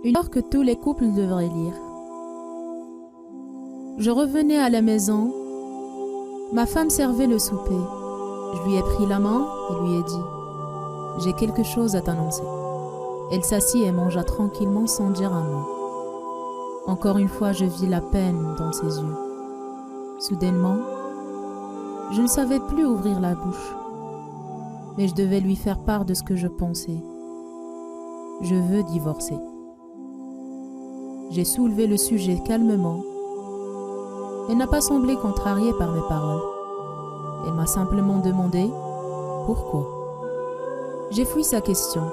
Une histoire que tous les couples devraient lire. Je revenais à la maison. Ma femme servait le souper. Je lui ai pris la main et lui ai dit « J'ai quelque chose à t'annoncer ». Elle s'assit et mangea tranquillement sans dire un mot. Encore une fois, je vis la peine dans ses yeux. Soudainement, je ne savais plus ouvrir la bouche. Mais je devais lui faire part de ce que je pensais. Je veux divorcer. J'ai soulevé le sujet calmement. Elle n'a pas semblé contrariée par mes paroles. Elle m'a simplement demandé pourquoi. J'ai fui sa question.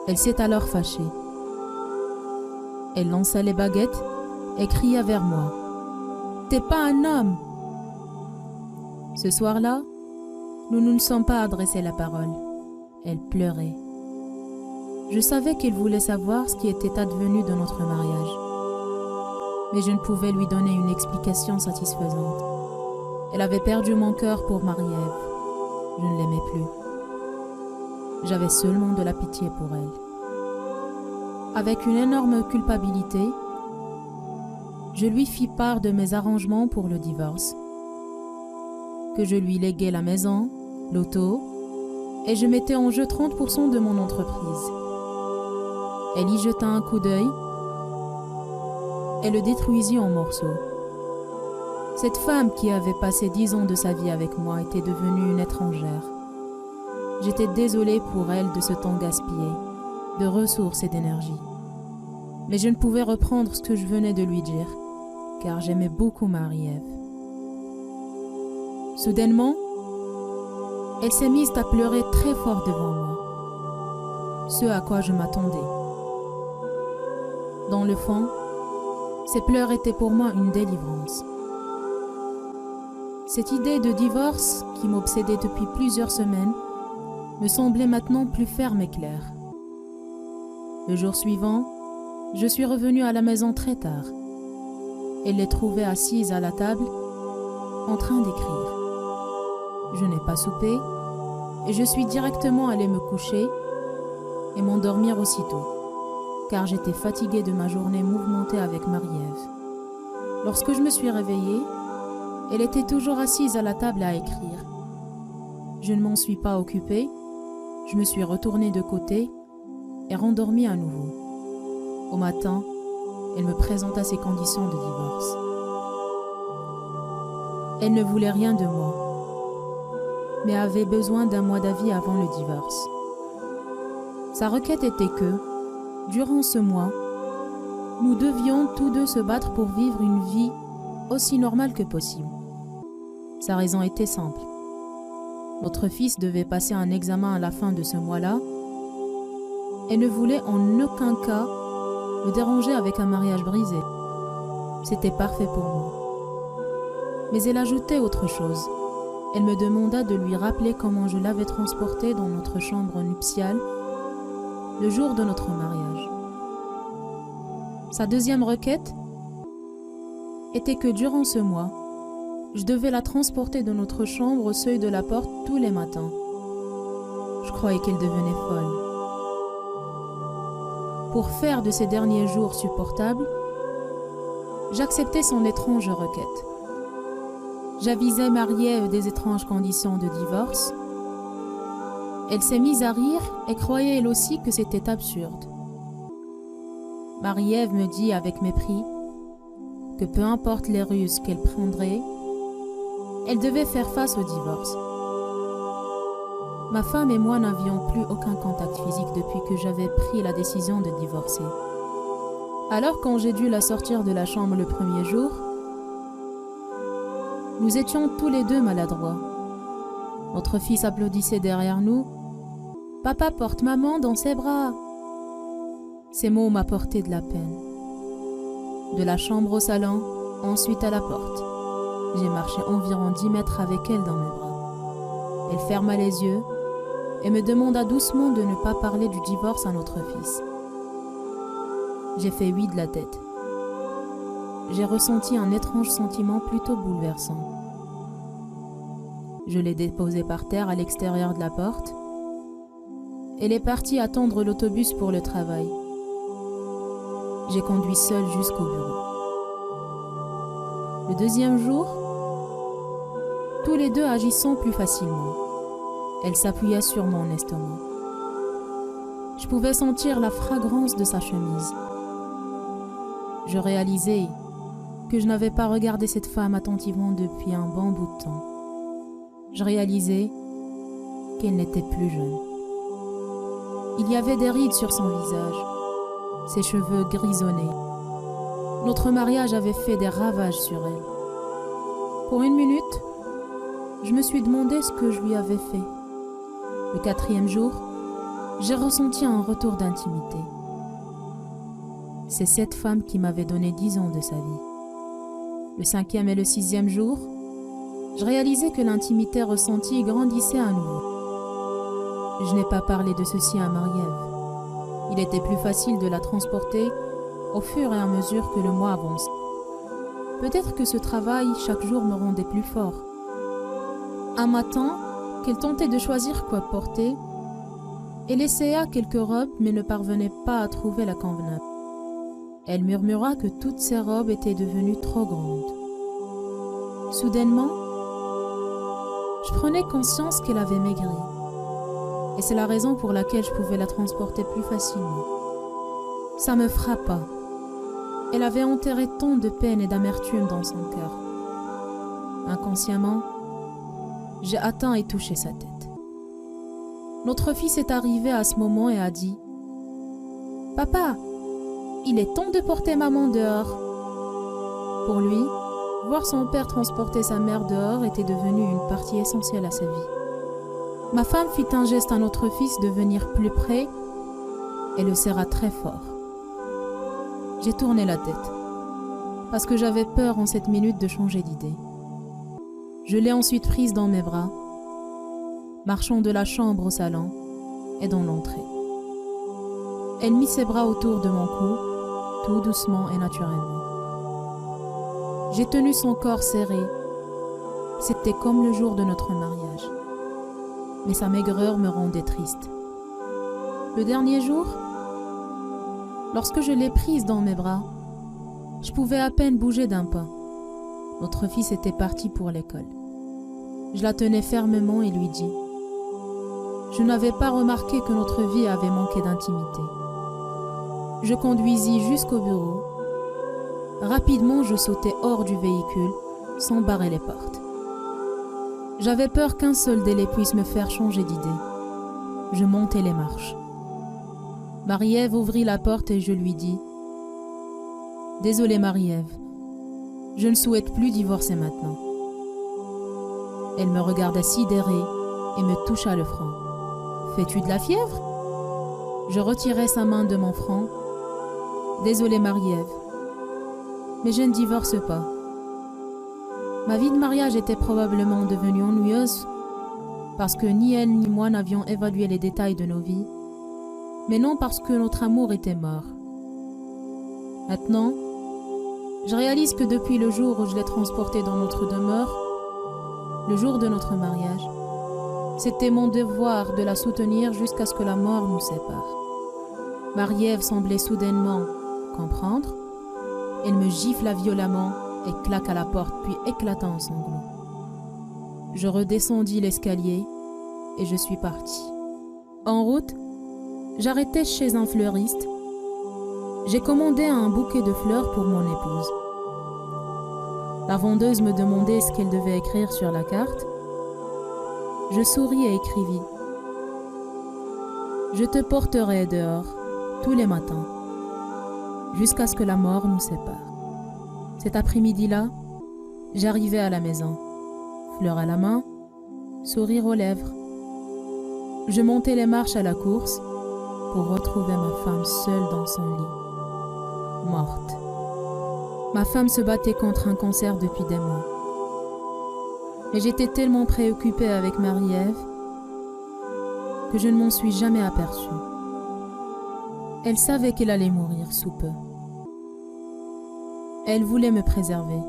Elle s'est alors fâchée. Elle lança les baguettes et cria vers moi. « T'es pas un homme !» Ce soir-là, nous ne nous sommes pas adressé la parole. Elle pleurait. Je savais qu'elle voulait savoir ce qui était advenu de notre mariage. Mais je ne pouvais lui donner une explication satisfaisante. Elle avait perdu mon cœur pour Marie-Ève. Je ne l'aimais plus. J'avais seulement de la pitié pour elle. Avec une énorme culpabilité, je lui fis part de mes arrangements pour le divorce, que je lui léguais la maison, l'auto, et je mettais en jeu 30% de mon entreprise. Elle y jeta un coup d'œil et le détruisit en morceaux. Cette femme qui avait passé 10 ans de sa vie avec moi était devenue une étrangère. J'étais désolée pour elle de ce temps gaspillé, de ressources et d'énergie. Mais je ne pouvais reprendre ce que je venais de lui dire, car j'aimais beaucoup Marie-Ève. Soudainement, elle s'est mise à pleurer très fort devant moi, ce à quoi je m'attendais. Dans le fond, ces pleurs étaient pour moi une délivrance. Cette idée de divorce qui m'obsédait depuis plusieurs semaines me semblait maintenant plus ferme et claire. Le jour suivant, je suis revenue à la maison très tard. Elle les trouvait assises à la table, en train d'écrire. Je n'ai pas soupé et je suis directement allée me coucher et m'endormir aussitôt, car j'étais fatiguée de ma journée mouvementée avec Marie-Ève. Lorsque je me suis réveillée, elle était toujours assise à la table à écrire. Je ne m'en suis pas occupée, je me suis retournée de côté et rendormie à nouveau. Au matin, elle me présenta ses conditions de divorce. Elle ne voulait rien de moi, mais avait besoin d'un mois d'avis avant le divorce. Sa requête était que, durant ce mois, nous devions tous deux se battre pour vivre une vie aussi normale que possible. Sa raison était simple. Notre fils devait passer un examen à la fin de ce mois-là et ne voulait en aucun cas me déranger avec un mariage brisé. C'était parfait pour moi. Mais elle ajoutait autre chose. Elle me demanda de lui rappeler comment je l'avais transporté dans notre chambre nuptiale le jour de notre mariage. Sa deuxième requête était que durant ce mois, je devais la transporter de notre chambre au seuil de la porte tous les matins. Je croyais qu'elle devenait folle. Pour faire de ces derniers jours supportables, j'acceptais son étrange requête. J'avisai Marie-Ève des étranges conditions de divorce. Elle s'est mise à rire et croyait elle aussi que c'était absurde. Marie-Ève me dit avec mépris que peu importe les ruses qu'elle prendrait, elle devait faire face au divorce. Ma femme et moi n'avions plus aucun contact physique depuis que j'avais pris la décision de divorcer. Alors quand j'ai dû la sortir de la chambre le premier jour, nous étions tous les deux maladroits. Notre fils applaudissait derrière nous. « Papa porte maman dans ses bras !» Ces mots m'apportaient de la peine. De la chambre au salon, ensuite à la porte. J'ai marché environ 10 mètres avec elle dans mes bras. Elle ferma les yeux et me demanda doucement de ne pas parler du divorce à notre fils. J'ai fait oui de la tête. J'ai ressenti un étrange sentiment plutôt bouleversant. Je l'ai déposé par terre à l'extérieur de la porte. Elle est partie attendre l'autobus pour le travail. J'ai conduit seule jusqu'au bureau. Le deuxième jour, tous les deux agissant plus facilement, elle s'appuya sur mon estomac. Je pouvais sentir la fragrance de sa chemise. Je réalisais que je n'avais pas regardé cette femme attentivement depuis un bon bout de temps. Je réalisais qu'elle n'était plus jeune. Il y avait des rides sur son visage, ses cheveux grisonnés. Notre mariage avait fait des ravages sur elle. Pour une minute, je me suis demandé ce que je lui avais fait. Le quatrième jour, j'ai ressenti un retour d'intimité. C'est cette femme qui m'avait donné 10 ans de sa vie. Le cinquième et le sixième jour, je réalisais que l'intimité ressentie grandissait à nouveau. Je n'ai pas parlé de ceci à Marie-Ève. Il était plus facile de la transporter au fur et à mesure que le mois avançait. Peut-être que ce travail chaque jour me rendait plus fort. Un matin, qu'elle tentait de choisir quoi porter, elle essaya quelques robes mais ne parvenait pas à trouver la convenable. Elle murmura que toutes ces robes étaient devenues trop grandes. Soudainement, je prenais conscience qu'elle avait maigri. Et c'est la raison pour laquelle je pouvais la transporter plus facilement. Ça me frappa. Elle avait enterré tant de peine et d'amertume dans son cœur. Inconsciemment, j'ai atteint et touché sa tête. Notre fils est arrivé à ce moment et a dit « Papa, il est temps de porter maman dehors. » Pour lui, voir son père transporter sa mère dehors était devenu une partie essentielle à sa vie. Ma femme fit un geste à notre fils de venir plus près et le serra très fort. J'ai tourné la tête, parce que j'avais peur en cette minute de changer d'idée. Je l'ai ensuite prise dans mes bras, marchant de la chambre au salon et dans l'entrée. Elle mit ses bras autour de mon cou, tout doucement et naturellement. J'ai tenu son corps serré. C'était comme le jour de notre mariage. Mais sa maigreur me rendait triste. Le dernier jour, lorsque je l'ai prise dans mes bras, je pouvais à peine bouger d'un pas. Notre fils était parti pour l'école. Je la tenais fermement et lui dis « Je n'avais pas remarqué que notre vie avait manqué d'intimité. » Je conduisis jusqu'au bureau. Rapidement, je sautai hors du véhicule, sans barrer les portes. J'avais peur qu'un seul délai puisse me faire changer d'idée. Je montai les marches. Marie-Ève ouvrit la porte et je lui dis « Désolée Marie-Ève, je ne souhaite plus divorcer maintenant. » Elle me regarda sidérée et me toucha le front. « Fais-tu de la fièvre ?» Je retirai sa main de mon front. « Désolée Marie-Ève, mais je ne divorce pas. » Ma vie de mariage était probablement devenue ennuyeuse parce que ni elle ni moi n'avions évalué les détails de nos vies, mais non parce que notre amour était mort. Maintenant, je réalise que depuis le jour où je l'ai transportée dans notre demeure, le jour de notre mariage, c'était mon devoir de la soutenir jusqu'à ce que la mort nous sépare. Marie-Ève semblait soudainement comprendre. Elle me gifla violemment et claqua la porte, puis éclata en sanglots. Je redescendis l'escalier et je suis partie. En route, j'arrêtai chez un fleuriste. J'ai commandé un bouquet de fleurs pour mon épouse. La vendeuse me demandait ce qu'elle devait écrire sur la carte. Je souris et écrivis « Je te porterai dehors tous les matins, jusqu'à ce que la mort nous sépare. » Cet après-midi-là, j'arrivai à la maison, fleur à la main, sourire aux lèvres. Je montai les marches à la course pour retrouver ma femme seule dans son lit, morte. Ma femme se battait contre un cancer depuis des mois. Et j'étais tellement préoccupée avec Marie-Ève que je ne m'en suis jamais aperçue. Elle savait qu'elle allait mourir sous peu. Elle voulait me préserver,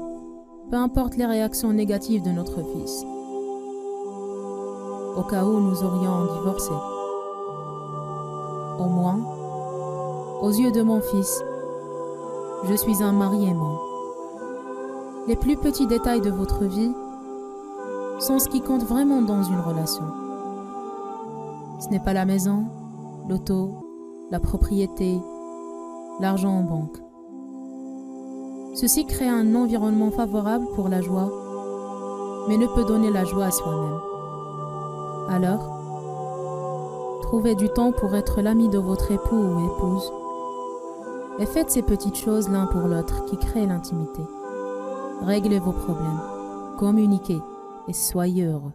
peu importe les réactions négatives de notre fils, au cas où nous aurions divorcé. Au moins, aux yeux de mon fils, Je suis un mari aimant. Les plus petits détails de votre vie sont ce qui compte vraiment dans une relation. Ce n'est pas la maison, l'auto, la propriété, l'argent en banque. Ceci crée un environnement favorable pour la joie, mais ne peut donner la joie à soi-même. Alors, trouvez du temps pour être l'ami de votre époux ou épouse et faites ces petites choses l'un pour l'autre qui créent l'intimité. Réglez vos problèmes, communiquez et soyez heureux.